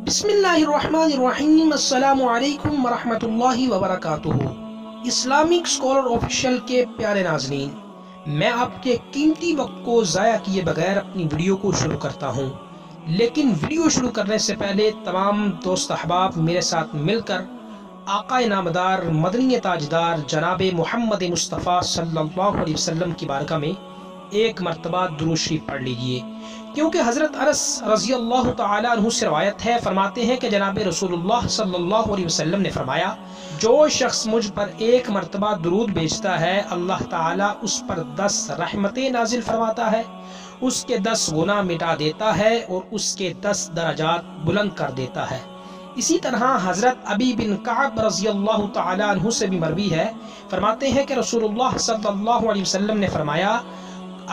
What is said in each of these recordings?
بسم اللہ الرحمن الرحیم۔ السلام علیکم ورحمۃ اللہ وبرکاتہ۔ اسلامک اسکالر آفیشیل کے پیارے ناظرین، میں آپ کے قیمتی وقت کو ضائع کیے بغیر اپنی ویڈیو کو شروع کرتا ہوں، لیکن ویڈیو شروع کرنے سے پہلے تمام دوست احباب میرے ساتھ مل کر آقا نامدار مدنی تاجدار جناب محمد مصطفیٰ صلی اللہ علیہ وسلم کی بارگاہ میں ایک مرتبہ درود شریف پڑھ لیجئے، کیونکہ حضرت انس رضی اللہ تعالیٰ عنہ سے روایت ہے، فرماتے ہیں کہ جناب رسول اللہ صلی اللہ علیہ وسلم نے فرمایا، جو شخص مجھ پر ایک مرتبہ درود بھیجتا ہے، اللہ تعالیٰ اس پر 10 رحمتیں نازل فرماتا ہے، اس کے 10 گناہ مٹا دیتا ہے اور اس کے 10 درجات بلند کر دیتا ہے۔ اسی طرح حضرت ابی بن کعب رضی اللہ تعالیٰ عنہ سے بھی مروی ہے، فرماتے ہیں کہ رسول اللہ صلی اللہ علیہ وسلم نے فرمایا،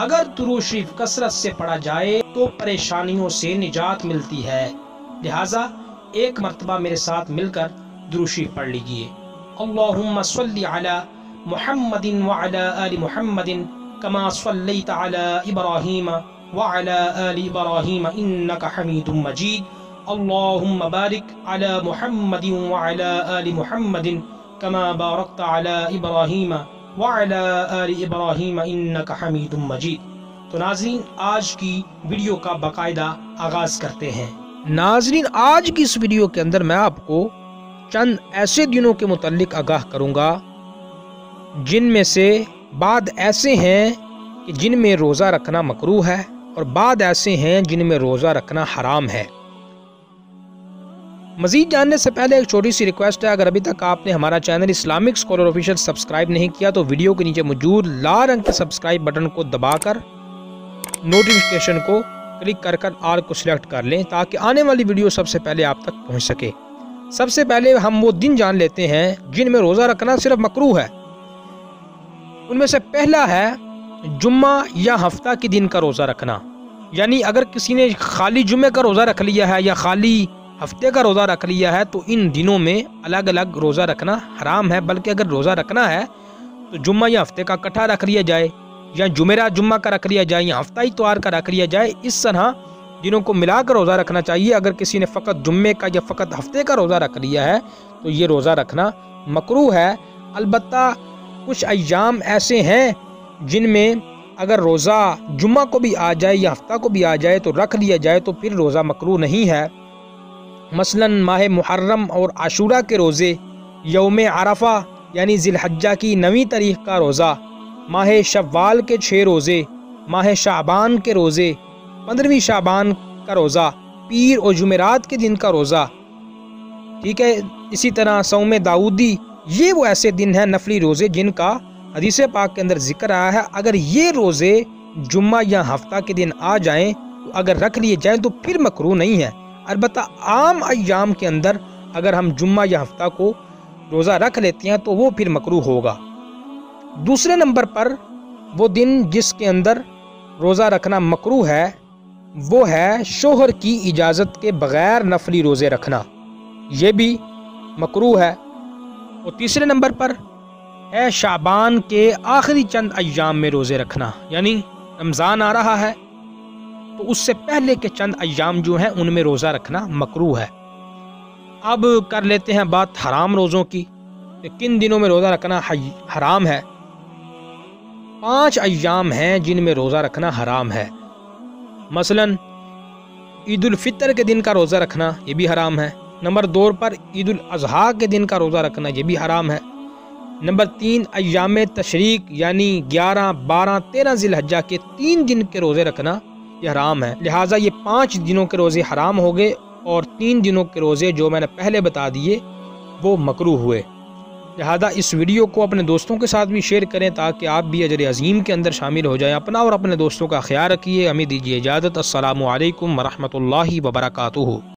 اگر درود شریف کثرت سے پڑھا جائے تو پریشانیوں سے نجات ملتی ہے، لہٰذا ایک مرتبہ میرے ساتھ مل کر درود شریف پڑھ لیجئے۔ اللہم صلی علی محمد وعلی آل محمد کما صلیت علی ابراہیم وعلی آل ابراہیم انک حمید مجید۔ اللہم بارک علی محمد وعلی آل محمد کما بارکت علی ابراہیم وعلی آل ابراہیم انک حمید مجید۔ تو ناظرین، آج کی ویڈیو کا باقاعدہ آغاز کرتے ہیں۔ ناظرین، آج کی اس ویڈیو کے اندر میں آپ کو چند ایسے دنوں کے متعلق آگاہ کروں گا جن میں سے بعض ایسے ہیں کہ جن میں روزہ رکھنا مکروہ ہے اور بعض ایسے ہیں جن میں روزہ رکھنا حرام ہے۔ مزید جاننے سے پہلے ایک چھوٹی سی ریکویسٹ ہے، اگر ابھی تک آپ نے ہمارا channel Islamic scholar official subscribe نہیں کیا تو ویڈیو کے نیچے موجود لال رنگ کے سبسکرائب بٹن کو دبا کر نوٹیفیکیشن کو کلک کر آل کو سلیکٹ کر لیں تاکہ آنے والی ویڈیو سب سے پہلے آپ تک پہنچ سکے۔ سب سے پہلے ہم وہ دن جان لیتے ہیں جن میں روزہ رکھنا صرف مکروہ ہے۔ ان میں سے پہلا ہے جمعہ یا ہفتہ کے دن کا روزہ رکھنا، یعنی اگر کسی نے خالی جمعے کا روزہ رکھ لیا ہے یا خالی ہفتے کا روزہ رکھ لیا ہے تو ان دنوں میں الگ الگ روزہ رکھنا حرام ہے، بلکہ اگر روزہ رکھنا ہے تو جمعہ یا ہفتے کا اکٹھا رکھ لیا جائے، یا جمعرات جمعہ کا رکھ لیا جائے، یا ہفتہ اتوار کا رکھ لیا جائے۔ اس طرح دنوں کو ملا کر روزہ رکھنا چاہیے۔ اگر کسی نے فقط جمعے کا یا فقط ہفتے کا روزہ رکھ لیا ہے تو یہ روزہ رکھنا مکروہ ہے۔ البتہ کچھ ایام ایسے ہیں جن میں اگر روزہ جمعہ کو بھی آ جائے یا ہفتہ کو بھی آ جائے تو رکھ لیا جائے تو پھر روزہ مکروہ نہیں ہے۔ مثلا ماہ محرم اور عاشورہ کے روزے، یوم عرفہ یعنی ذی الحجہ کی 9ویں تاریخ کا روزہ، ماہ شوال کے 6 روزے، ماہ شعبان کے روزے، 15ویں شعبان کا روزہ، پیر اور جمعرات کے دن کا روزہ، ٹھیک ہے۔ اسی طرح صوم داؤدی، یہ وہ ایسے دن ہیں نفلی روزے جن کا حدیث پاک کے اندر ذکر آیا ہے۔ اگر یہ روزے جمعہ یا ہفتہ کے دن آ جائیں تو اگر رکھ لیے جائیں تو پھر مکروہ نہیں ہے۔ البتہ عام ایام کے اندر اگر ہم جمعہ یا ہفتہ کو روزہ رکھ لیتے ہیں تو وہ پھر مکروہ ہوگا۔ دوسرے نمبر پر وہ دن جس کے اندر روزہ رکھنا مکروہ ہے وہ ہے شوہر کی اجازت کے بغیر نفلی روزے رکھنا، یہ بھی مکروہ ہے۔ اور تیسرے نمبر پر ہے شعبان کے آخری چند ایام میں روزے رکھنا، یعنی رمضان آ رہا ہے تو اس سے پہلے کے چند ایام جو ہیں ان میں روزہ رکھنا مکروہ ہے۔ اب کر لیتے ہیں بات حرام روزوں کی، کہ کن دنوں میں روزہ رکھنا حرام ہے۔ 5 ایام ہیں جن میں روزہ رکھنا حرام ہے۔ مثلا عید الفطر کے دن کا روزہ رکھنا یہ بھی حرام ہے۔ نمبر 2 پر عید الاضحیٰ کے دن کا روزہ رکھنا یہ بھی حرام ہے۔ نمبر 3 ایام تشریق یعنی 11، 12، 13 ذی الحجہ کے 3 دن کے روزے رکھنا یہ حرام ہے۔ لہٰذا یہ 5 دنوں کے روزے حرام ہو گئے اور 3 دنوں کے روزے جو میں نے پہلے بتا دیے وہ مکروہ ہوئے۔ لہٰذا اس ویڈیو کو اپنے دوستوں کے ساتھ بھی شیئر کریں تاکہ آپ بھی اجر عظیم کے اندر شامل ہو جائیں۔ اپنا اور اپنے دوستوں کا خیال رکھیے۔ ہمیں دیجیے اجازت۔ السلام علیکم ورحمۃ اللہ وبرکاتہ۔